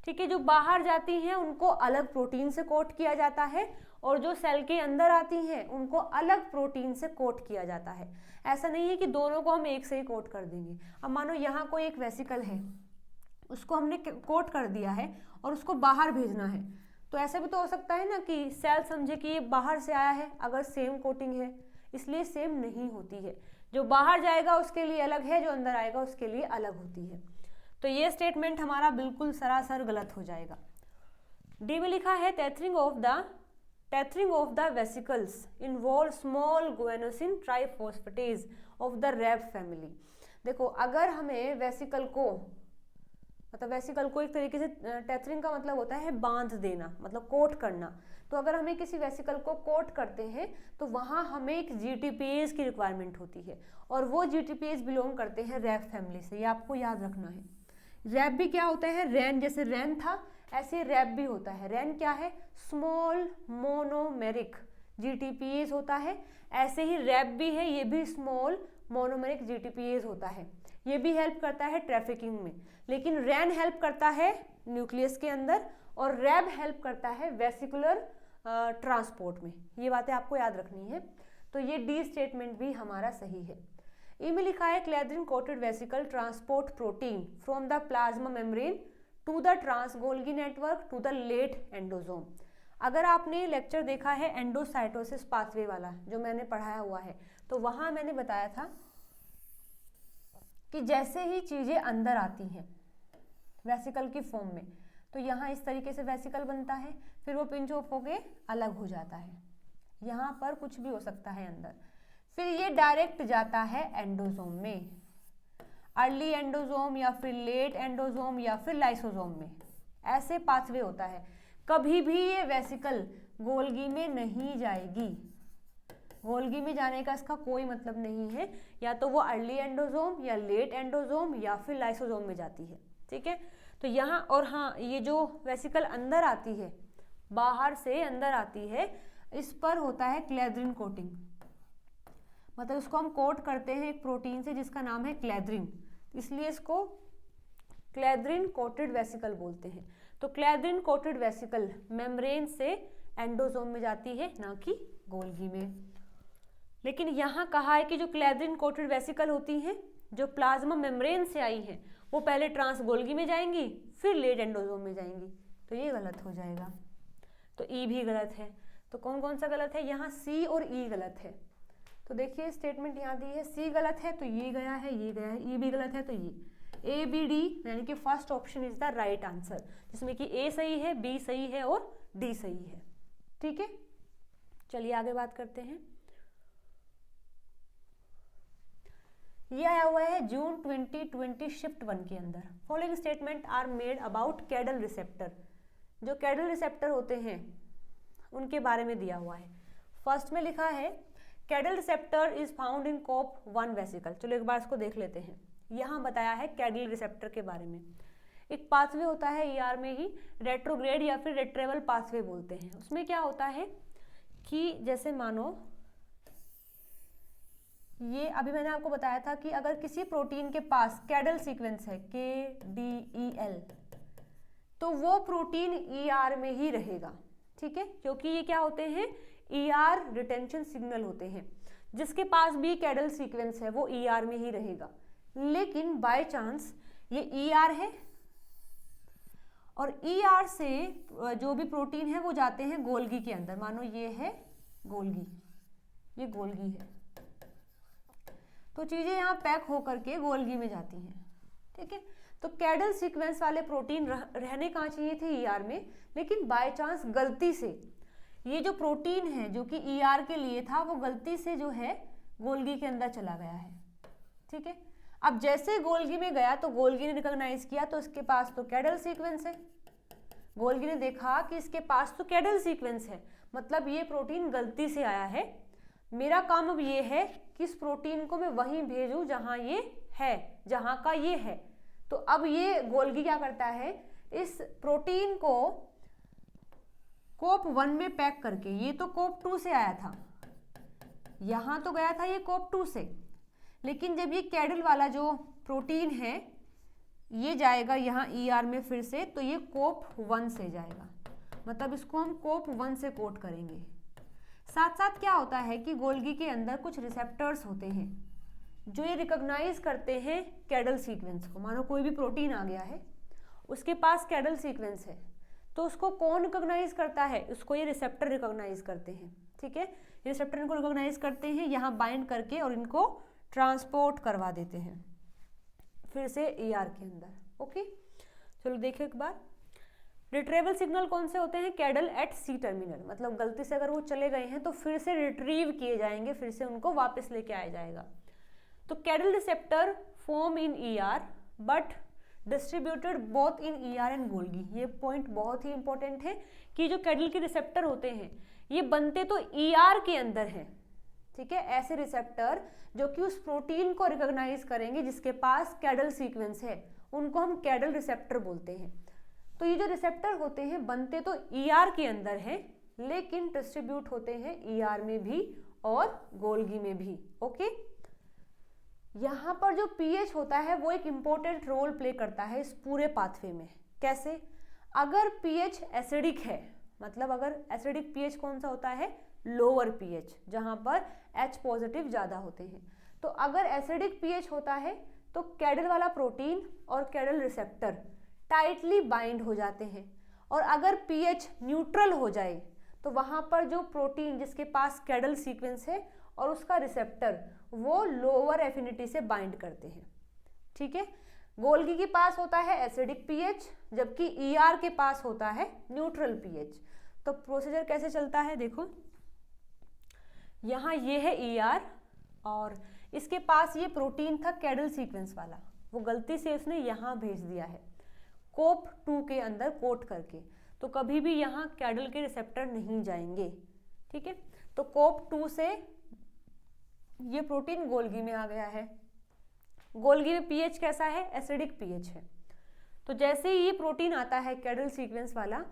ठीक है, जो बाहर जाती हैं उनको अलग प्रोटीन से कोट किया जाता है और जो सेल के अंदर आती हैं उनको अलग प्रोटीन से कोट किया जाता है। ऐसा नहीं है कि दोनों को हम एक से ही कोट कर देंगे। अब मानो यहाँ कोई एक वेसिकल है, उसको हमने कोट कर दिया है और उसको बाहर भेजना है, तो ऐसा भी तो हो सकता है ना कि सेल समझे कि ये बाहर से आया है अगर सेम कोटिंग है, इसलिए सेम नहीं होती है। जो बाहर जाएगा उसके लिए अलग है, जो अंदर आएगा उसके लिए अलग होती है। तो ये स्टेटमेंट हमारा बिल्कुल सरासर गलत हो जाएगा। डी में लिखा है tethering of the vesicles involve small guanosine triphosphatase of the Rab family. देखो, अगर हमें वेसिकल को एक तरीके से, टेथरिंग का मतलब होता है बांध देना, मतलब कोट करना। तो अगर हमें किसी वेसिकल को कोट करते हैं तो वहाँ हमें एक GTPase की रिक्वायरमेंट होती है और वो GTPase बिलोंग करते हैं रैब फैमिली से। ये आपको याद रखना है। रैब भी क्या होता है? रैन, जैसे रैन था ऐसे रैब भी होता है। रैन क्या है? स्मॉल मोनोमेरिक GTPase होता है। ऐसे ही रैब भी है, ये भी स्मॉल मोनोमेरिक GTPase होता है। ये भी हेल्प करता है ट्रैफिकिंग में, लेकिन रैन हेल्प करता है न्यूक्लियस के अंदर और रैब हेल्प करता है वेसिकुलर ट्रांसपोर्ट में। ये बातें आपको याद रखनी है। तो ये डी स्टेटमेंट भी हमारा सही है। ई में लिखा है clathrin coated vesicle transport protein from the plasma membrane to the trans Golgi network to the late endosome. अगर आपने लेक्चर देखा है एंडोसाइटोसिस पाथवे वाला जो मैंने पढ़ाया हुआ है, तो वहाँ मैंने बताया था कि जैसे ही चीज़ें अंदर आती हैं वेसिकल की फॉर्म में, तो यहाँ इस तरीके से वेसिकल बनता है, फिर वो पिंच ऑफ होके अलग हो जाता है। यहाँ पर कुछ भी हो सकता है अंदर, फिर ये डायरेक्ट जाता है एंडोसोम में, अर्ली एंडोसोम या फिर लेट एंडोसोम या फिर लाइसोसोम में। ऐसे पाथवे होता है। कभी भी ये वेसिकल गोल्गी में नहीं जाएगी। गोल्गी में जाने का इसका कोई मतलब नहीं है, या तो वो अर्ली एंडोसोम या लेट एंडोसोम या फिर लाइसोसोम में जाती है। ठीक है, तो यहाँ और हाँ, ये जो वेसिकल अंदर आती है, बाहर से अंदर आती है, इस पर होता है क्लैद्रिन कोटिंग। मतलब इसको हम कोट करते हैं एक प्रोटीन से जिसका नाम है क्लैद्रिन, इसलिए इसको क्लैद्रिन कोटेड वेसिकल बोलते हैं। तो क्लैद्रिन कोटेड वेसिकल मेम्ब्रेन से एंडोसोम में जाती है, ना कि गोल्गी में। लेकिन यहाँ कहा है कि जो क्लैद्रिन कोटेड वेसिकल होती हैं, जो प्लाज्मा मेम्ब्रेन से आई हैं, वो पहले ट्रांसगोल्गी में जाएंगी फिर लेट एंडोसोम में जाएंगी। तो ये गलत हो जाएगा। तो ई भी गलत है। तो कौन कौन सा गलत है? यहाँ सी और ई गलत है। तो देखिए स्टेटमेंट यहाँ दी है, सी गलत है तो ये गया है, ये गया है, ई भी गलत है तो ये ए बी डी, यानी कि first option is the right answer, जिसमें कि ए सही है, बी सही है और डी सही है। ठीक है, चलिए आगे बात करते हैं। ये आया हुआ है जून 2020 शिफ्ट 1 के अंदर। Following statement are made about KDEL receptor. जो कैडल रिसेप्टर होते हैं उनके बारे में दिया हुआ है। फर्स्ट में लिखा है KDEL receptor is found in COP1 vesicle. चलो एक बार इसको देख लेते हैं। यहाँ बताया है कैडल रिसेप्टर के बारे में। एक पाथवे होता है ER में ही, रेट्रोग्रेड या फिर रेट्रेवल पाथवे बोलते हैं। उसमें क्या होता है कि जैसे मानो ये अभी मैंने आपको बताया था कि अगर किसी प्रोटीन के पास कैडल सीक्वेंस है KDEL, तो वो प्रोटीन ER में ही रहेगा, ठीक है, क्योंकि ये क्या होते हैं, ER रिटेंशन सिग्नल होते हैं। जिसके पास भी कैडल सीक्वेंस है वो ER में ही रहेगा। लेकिन बाय चांस ये ER है और ER से जो भी प्रोटीन है वो जाते हैं गोल्गी के अंदर। मानो ये है गोल्गी, ये गोल्गी है, तो चीजें यहाँ पैक होकर के गोल्गी में जाती हैं, ठीक है। तो कैडल सीक्वेंस वाले प्रोटीन रहने कहाँ चाहिए थे, ER में, लेकिन बाय चांस गलती से ये जो प्रोटीन है जो कि ER के लिए था वो गलती से जो है गोल्गी के अंदर चला गया है, ठीक है। अब जैसे गोल्गी में गया तो गोल्गी ने रिकॉग्नाइज किया तो इसके पास तो कैडल सीक्वेंस है। गोल्गी ने देखा कि इसके पास तो कैडल सीक्वेंस है, मतलब ये प्रोटीन गलती से आया है। मेरा काम अब ये है कि इस प्रोटीन को मैं वहीं भेजूं जहां ये है, जहां का ये है। तो अब ये गोल्गी क्या करता है, इस प्रोटीन को कोप 1 में पैक करके, ये तो कोप 2 से आया था, यहां तो गया था ये कोप 2 से, लेकिन जब ये कैडल वाला जो प्रोटीन है ये जाएगा यहाँ ER में फिर से, तो ये कोप 1 से जाएगा, मतलब इसको हम कोप 1 से कोट करेंगे। साथ साथ क्या होता है कि गोल्गी के अंदर कुछ रिसेप्टर्स होते हैं जो ये रिकॉग्नाइज करते हैं कैडल सीक्वेंस को। मानो कोई भी प्रोटीन आ गया है, उसके पास कैडल सीक्वेंस है, तो उसको कौन रिकॉग्नाइज करता है, उसको ये रिसेप्टर रिकॉग्नाइज करते हैं, ठीक है। ये रिसेप्टर इनको रिकॉग्नाइज करते हैं, यहाँ बाइंड करके और इनको ट्रांसपोर्ट करवा देते हैं फिर से ER के अंदर। ओके, चलो देखिए एक बार। रिट्रीवल सिग्नल कौन से होते हैं, कैडल एट C टर्मिनल, मतलब गलती से अगर वो चले गए हैं तो फिर से रिट्रीव किए जाएंगे, फिर से उनको वापस लेके आया जाएगा। तो cattle receptor form in ER but distributed both in ER and Golgi. ये पॉइंट बहुत ही इंपॉर्टेंट है कि जो कैडल के रिसेप्टर होते हैं ये बनते तो ER के अंदर है, ठीक है। ऐसे रिसेप्टर जो कि उस प्रोटीन को रिकॉग्नाइज करेंगे जिसके पास कैडल सीक्वेंस है, उनको हम कैडल रिसेप्टर बोलते हैं। तो ये जो रिसेप्टर होते हैं बनते तो ER के अंदर है, लेकिन डिस्ट्रीब्यूट होते हैं ER में भी और गोल्गी में भी। ओके, यहाँ पर जो pH होता है वो एक इम्पोर्टेंट रोल प्ले करता है इस पूरे पाथवे में। कैसे, अगर pH एसिडिक है, मतलब अगर एसिडिक pH कौन सा होता है, लोअर pH, जहां पर H पॉजिटिव ज़्यादा होते हैं। तो अगर एसिडिक pH होता है तो कैडल वाला प्रोटीन और कैडल रिसेप्टर टाइटली बाइंड हो जाते हैं, और अगर pH न्यूट्रल हो जाए तो वहां पर जो प्रोटीन जिसके पास कैडल सीक्वेंस है और उसका रिसेप्टर वो लोअर एफिनिटी से बाइंड करते हैं, ठीक है। गोल्गी के पास होता है एसिडिक pH, जबकि ER के पास होता है न्यूट्रल pH। तो प्रोसीजर कैसे चलता है, देखो यहाँ ये है ER और इसके पास ये प्रोटीन था कैडल सीक्वेंस वाला, वो गलती से उसने यहाँ भेज दिया है कोप 2 के अंदर कोट करके, तो कभी भी यहाँ कैडल के रिसेप्टर नहीं जाएंगे, ठीक है। तो कोप 2 से ये प्रोटीन गोल्गी में आ गया है। गोल्गी में pH कैसा है, एसिडिक pH है। तो जैसे ही ये प्रोटीन आता है कैडल सीक्वेंस वाला,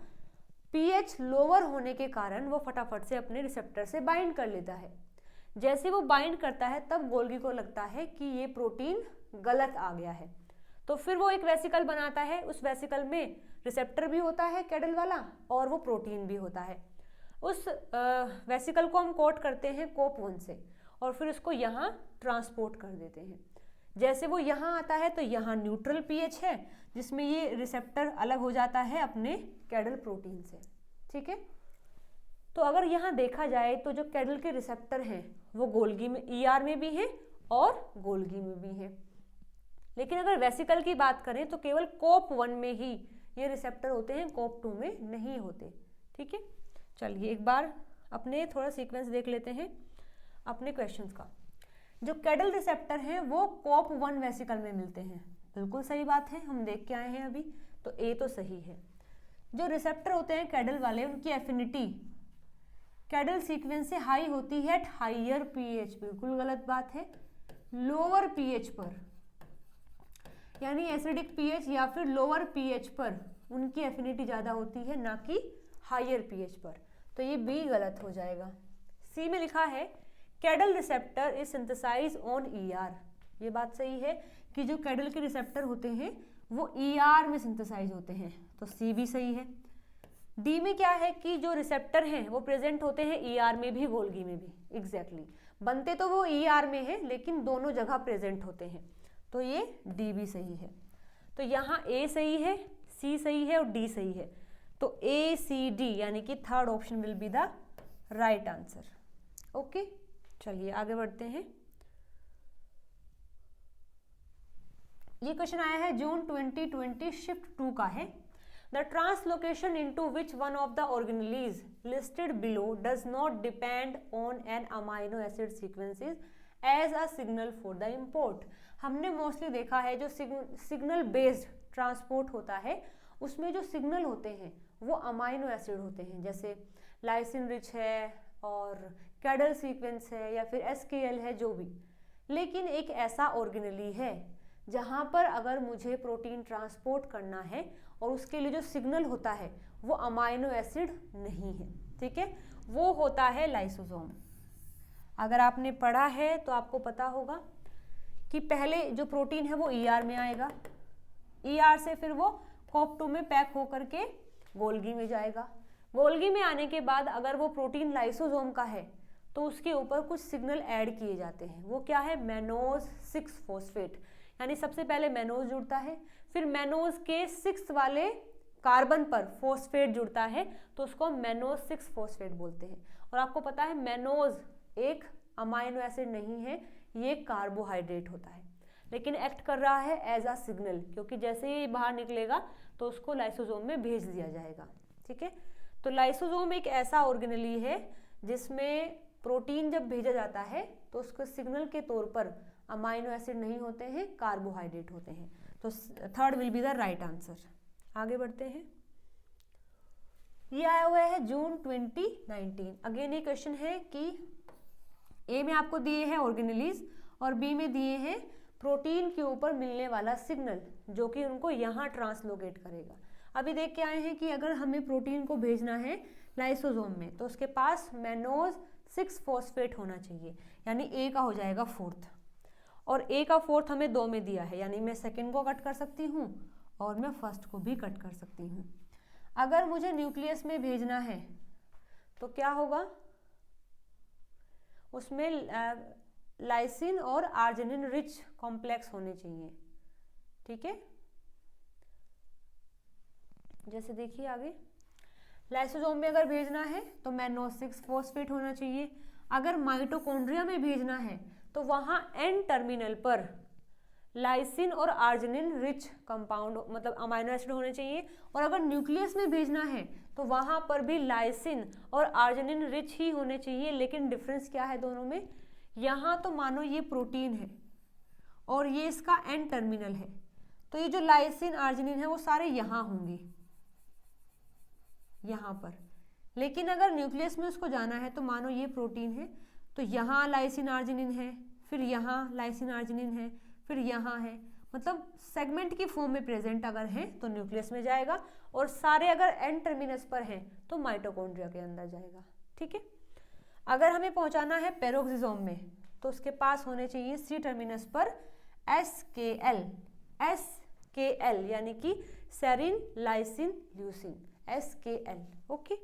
pH लोअर होने के कारण वो फटाफट से अपने रिसेप्टर से बाइंड कर लेता है। जैसे वो बाइंड करता है तब गोल्गी को लगता है कि ये प्रोटीन गलत आ गया है, तो फिर वो एक वेसिकल बनाता है। उस वेसिकल में रिसेप्टर भी होता है कैडल वाला और वो प्रोटीन भी होता है। उस वेसिकल को हम कोट करते हैं कोप 1 से और फिर उसको यहाँ ट्रांसपोर्ट कर देते हैं। जैसे वो यहाँ आता है तो यहाँ न्यूट्रल pH है, जिसमें ये रिसेप्टर अलग हो जाता है अपने कैडल प्रोटीन से, ठीक है। तो अगर यहाँ देखा जाए तो जो कैडल के रिसेप्टर हैं वो गोल्गी में, ER में भी हैं और गोल्गी में भी हैं। लेकिन अगर वेसिकल की बात करें तो केवल कोप 1 में ही ये रिसेप्टर होते हैं, कोप 2 में नहीं होते, ठीक है। चलिए एक बार अपने थोड़ा सीक्वेंस देख लेते हैं अपने क्वेश्चंस का। जो कैडल रिसेप्टर हैं वो कोप 1 वेसिकल में मिलते हैं, बिल्कुल सही बात है, हम देख के आए हैं अभी, तो A तो सही है। जो रिसेप्टर होते हैं कैडल वाले, उनकी एफिनिटी कैडल सीक्वेंस से हाई होती है एट हाइयर pH, बिल्कुल गलत बात है, लोअर pH पर, यानी एसिडिक pH या फिर लोअर pH पर उनकी एफिनिटी ज़्यादा होती है, ना कि हाइयर pH पर। तो ये B गलत हो जाएगा। C में लिखा है KDEL receptor is synthesize on ER. ये बात सही है कि जो कैडल के रिसेप्टर होते हैं वो ईआर में सिंथेसाइज होते हैं, तो सी भी सही है। डी में क्या है कि जो रिसेप्टर हैं वो प्रेजेंट होते हैं ईआर में भी, गोल्गी में भी। एग्जैक्टली बनते तो वो ईआर में है लेकिन दोनों जगह प्रेजेंट होते हैं, तो ये डी भी सही है। तो यहाँ ए सही है, सी सही है और डी सही है, तो ए सी डी यानी कि third option will be the right answer. Okay, चलिए आगे बढ़ते हैं। ये क्वेश्चन आया है जून 2020 शिफ्ट 2 का है। The translocation into which one of the organelles listed below does not depend on an amino acid sequences as a signal for the import. हमने मोस्टली देखा है जो सिग्नल बेस्ड ट्रांसपोर्ट होता है उसमें जो सिग्नल होते हैं वो अमाइनो एसिड होते हैं, जैसे लाइसिन रिच है और कैडल सीक्वेंस है या फिर एसकेएल है, जो भी। लेकिन एक ऐसा ऑर्गेनेली है जहाँ पर अगर मुझे प्रोटीन ट्रांसपोर्ट करना है और उसके लिए जो सिग्नल होता है वो अमाइनो एसिड नहीं है, ठीक है, वो होता है लाइसोसोम। अगर आपने पढ़ा है तो आपको पता होगा कि पहले जो प्रोटीन है वो ईआर में आएगा, ईआर से फिर वो कोप2 में पैक होकर के गोल्गी में जाएगा। गोल्गी में आने के बाद अगर वो प्रोटीन लाइसोसोम का है तो उसके ऊपर कुछ सिग्नल ऐड किए जाते हैं। वो क्या है? मैनोज 6 फॉस्फेट, यानी सबसे पहले मैनोज जुड़ता है, फिर मैनोज के 6 वाले कार्बन पर फॉस्फेट जुड़ता है तो उसको मैनोज 6 फॉस्फेट बोलते हैं। और आपको पता है मैनोज एक अमाइनो एसिड नहीं है, ये कार्बोहाइड्रेट होता है, लेकिन एक्ट कर रहा है एज अ सिग्नल, क्योंकि जैसे ही बाहर निकलेगा तो उसको लाइसोसोम में भेज दिया जाएगा, ठीक है। तो लाइसोसोम एक ऐसा ऑर्गेनेली है जिसमें प्रोटीन जब भेजा जाता है तो उसको सिग्नल के तौर पर अमाइनो एसिड नहीं होते हैं, कार्बोहाइड्रेट होते हैं। तो third will be the right answer. आगे बढ़ते हैं। ये आया हुआ है जून 2019। अगेन ये क्वेश्चन है कि ए में आपको दिए हैं ऑर्गेनेलीज और बी में दिए हैं प्रोटीन के ऊपर मिलने वाला सिग्नल जो कि उनको यहाँ ट्रांसलोकेट करेगा। अभी देख के आए हैं कि अगर हमें प्रोटीन को भेजना है लाइसोसोम में तो उसके पास मैनोज 6 फॉस्फेट होना चाहिए, यानी ए का हो जाएगा 4th, और ए का 4th हमें 2 में दिया है, यानी मैं सेकंड को कट कर सकती हूँ और मैं फर्स्ट को भी कट कर सकती हूँ। अगर मुझे न्यूक्लियस में भेजना है तो क्या होगा? उसमें लाइसिन और आर्जिनिन रिच कॉम्प्लेक्स होने चाहिए, ठीक है। जैसे देखिए आगे, लाइसोसोम में अगर भेजना है तो मैनोज 6 फॉस्फेट होना चाहिए। अगर माइटोकॉन्ड्रिया में भेजना है तो वहाँ एन टर्मिनल पर लाइसिन और आर्जिनिन रिच कंपाउंड मतलब अमाइनो एसिड होने चाहिए। और अगर न्यूक्लियस में भेजना है तो वहाँ पर भी लाइसिन और आर्जिनिन रिच ही होने चाहिए। लेकिन डिफरेंस क्या है दोनों में? यहाँ तो मानो ये प्रोटीन है और ये इसका एन टर्मिनल है, तो ये जो लाइसिन आर्जिनिन है वो सारे यहाँ होंगे, यहाँ पर। लेकिन अगर न्यूक्लियस में उसको जाना है तो मानो ये प्रोटीन है तो यहाँ लाइसिन आर्जिनिन है, फिर यहाँ लाइसिन आर्जिनिन है, फिर यहाँ है, मतलब सेगमेंट की फॉर्म में प्रेजेंट अगर है तो न्यूक्लियस में जाएगा और सारे अगर एन टर्मिनस पर हैं तो माइटोकॉन्ड्रिया के अंदर जाएगा, ठीक है। अगर हमें पहुंचाना है पेरोक्सिसोम में तो उसके पास होने चाहिए सी टर्मिनस पर SKL, यानी कि serine lysine leucine, SKL, okay.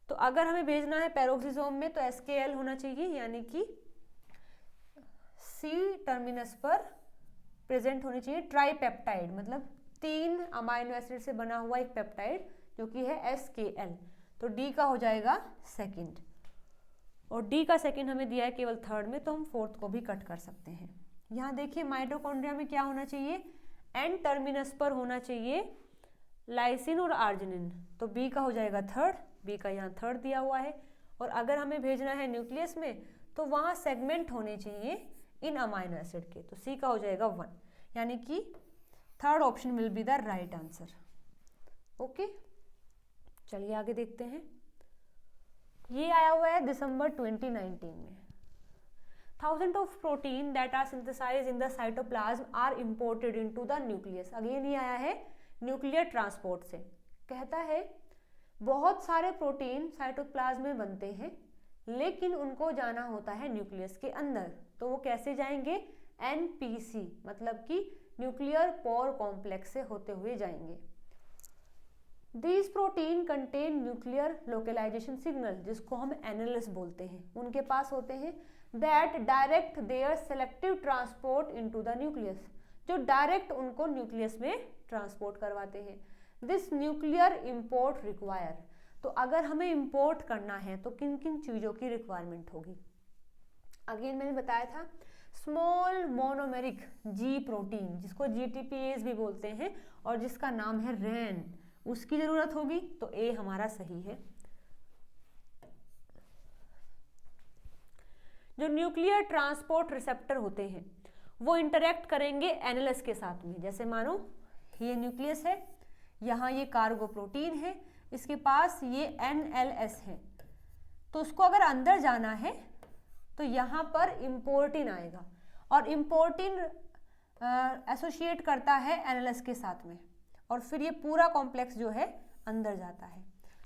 तो अगर हमें भेजना है पेरोक्सिसोम में तो SKL होना चाहिए, यानी कि सी टर्मिनस पर प्रेजेंट होनी चाहिए ट्राइपेप्टाइड, मतलब 3 अमाइनो एसिड से बना हुआ एक पेप्टाइड जो कि है SKL। तो डी का हो जाएगा सेकंड, और डी का सेकंड हमें दिया है केवल थर्ड में, तो हम 4th को भी कट कर सकते हैं। यहाँ देखिए माइटोकॉन्ड्रिया में क्या होना चाहिए? एन टर्मिनस पर होना चाहिए लाइसिन और आर्जिनिन, तो बी का हो जाएगा थर्ड, बी का यहाँ थर्ड दिया हुआ है। और अगर हमें भेजना है न्यूक्लियस में तो वहाँ सेगमेंट होने चाहिए इन अमाइनो एसिड के, तो सी का हो जाएगा 1, यानी कि third option will be the right answer, okay. चलिए आगे देखते हैं। ये आया हुआ है दिसंबर 2019 में। Thousands of protein that are synthesized in the cytoplasm are imported into the nucleus. Again ये आया है न्यूक्लियर ट्रांसपोर्ट से। कहता है बहुत सारे प्रोटीन साइटोप्लाज्म में बनते हैं लेकिन उनको जाना होता है न्यूक्लियस के अंदर। तो वो कैसे जाएंगे? NPC मतलब कि न्यूक्लियर पोर कॉम्प्लेक्स से होते हुए जाएंगे। These protein contain nuclear localisation signal, जिसको हम NLS बोलते हैं, उनके पास होते हैं, that direct their selective transport into the nucleus, जो डायरेक्ट उनको न्यूक्लियस में ट्रांसपोर्ट करवाते हैं। दिस न्यूक्लियर इंपोर्ट रिक्वायर, तो अगर हमें इंपोर्ट करना है तो किन किन चीज़ों की रिक्वायरमेंट होगी? अगेन मैंने बताया था स्मॉल मोनोमेरिक जी प्रोटीन, जिसको GTPase भी बोलते हैं और जिसका नाम है RAN, उसकी जरूरत होगी। तो ए हमारा सही है। जो न्यूक्लियर ट्रांसपोर्ट रिसेप्टर होते हैं वो इंटरेक्ट करेंगे NLS के साथ में। जैसे मानो ये न्यूक्लियस है, यहाँ ये कार्गो प्रोटीन है, इसके पास ये NLS है, तो उसको अगर अंदर जाना है तो यहाँ पर इम्पोर्टिन आएगा और इम्पोर्टिन एसोसिएट करता है NLS के साथ में और फिर ये पूरा कॉम्प्लेक्स जो है अंदर जाता है।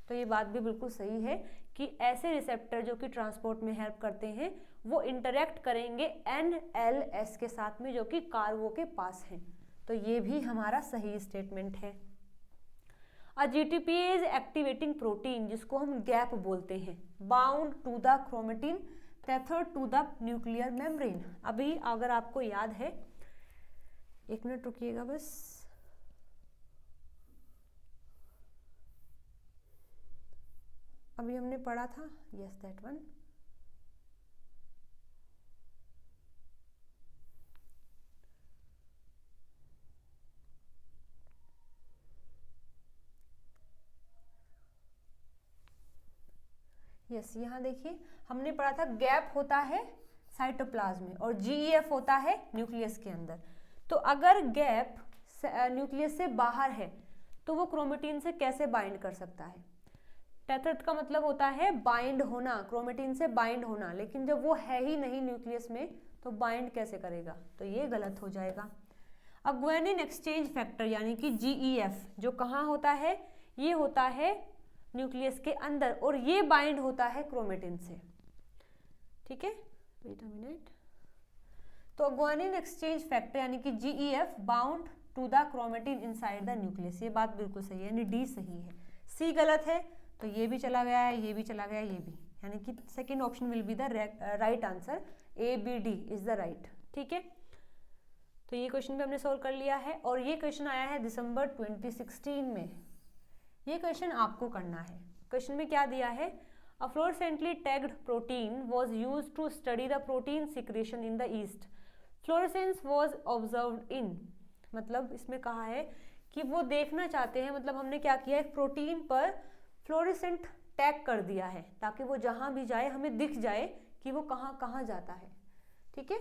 तो ये बात भी बिल्कुल सही है कि ऐसे रिसेप्टर जो कि ट्रांसपोर्ट में हेल्प करते हैं वो इंटरेक्ट करेंगे NLS के साथ में, जो कि कार्गो के पास है। तो ये भी हमारा सही स्टेटमेंट है। GTPase एक्टिवेटिंग प्रोटीन, जिसको हम गैप बोलते हैं, bound to the chromatin tethered to the nuclear membrane. अभी अगर आपको याद है, एक मिनट रुकिएगा बस, अभी हमने पढ़ा था, यस दैट वन, यस यहाँ देखिए हमने पढ़ा था गैप होता है साइटोप्लाज्म में और GEF होता है न्यूक्लियस के अंदर। तो अगर गैप न्यूक्लियस से बाहर है तो वो क्रोमेटिन से कैसे बाइंड कर सकता है? टेथर्ड का मतलब होता है बाइंड होना, क्रोमेटिन से बाइंड होना, लेकिन जब वो है ही नहीं न्यूक्लियस में तो बाइंड कैसे करेगा? तो ये गलत हो जाएगा। गुआनिन एक्सचेंज फैक्टर यानी कि GEF जो कहाँ होता है? ये होता है न्यूक्लियस के अंदर और ये बाइंड होता है क्रोमेटिन से। ठीक है, वेट अ मिनट। तो गुआनिन एक्सचेंज फैक्टर यानी कि GEF bound to the chromatin inside the nucleus, ये बात बिल्कुल सही है, यानी डी सही है। सी गलत है तो ये भी चला गया है, ये भी चला गया, ये भी, यानी कि second option will be the right answer, ABD is the right. ठीक है, तो ये क्वेश्चन भी हमने सोल्व कर लिया है और ये क्वेश्चन आया है दिसंबर 2016 में। ये क्वेश्चन आपको करना है। क्वेश्चन में क्या दिया है? A fluorescently tagged protein was used to study the protein secretion in the yeast. Fluorescence was observed in, मतलब इसमें कहा है कि वो देखना चाहते हैं, मतलब हमने क्या किया, एक प्रोटीन पर फ्लोरेसेंट टैग कर दिया है ताकि वो जहाँ भी जाए हमें दिख जाए कि वो कहाँ कहाँ जाता है। ठीक है,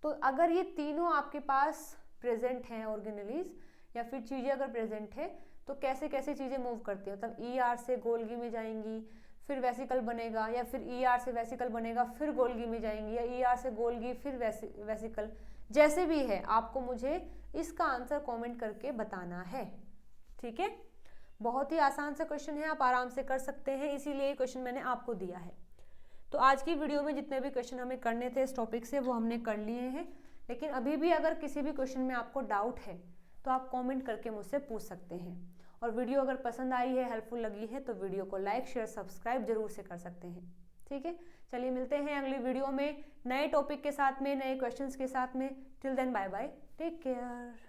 तो अगर ये तीनों आपके पास प्रेजेंट हैं ऑर्गेनेलीज या फिर चीज़ें अगर प्रेजेंट है तो कैसे कैसे चीज़ें मूव करती हैं, मतलब ER से गोल्गी में जाएंगी, फिर वेसिकल बनेगा, या फिर ER से वेसिकल बनेगा फिर गोल्गी में जाएंगी, या ER से गोल्गी फिर वेसिकल, जैसे भी है आपको मुझे इसका आंसर कमेंट करके बताना है। ठीक है, बहुत ही आसान सा क्वेश्चन है, आप आराम से कर सकते हैं, इसीलिए ये क्वेश्चन मैंने आपको दिया है। तो आज की वीडियो में जितने भी क्वेश्चन हमें करने थे इस टॉपिक से वो हमने कर लिए हैं, लेकिन अभी भी अगर किसी भी क्वेश्चन में आपको डाउट है तो आप कमेंट करके मुझसे पूछ सकते हैं। और वीडियो अगर पसंद आई है, हेल्पफुल लगी है तो वीडियो को लाइक शेयर सब्सक्राइब जरूर से कर सकते हैं। ठीक है, चलिए मिलते हैं अगली वीडियो में नए टॉपिक के साथ में, नए क्वेश्चंस के साथ में। Till then bye bye, take care.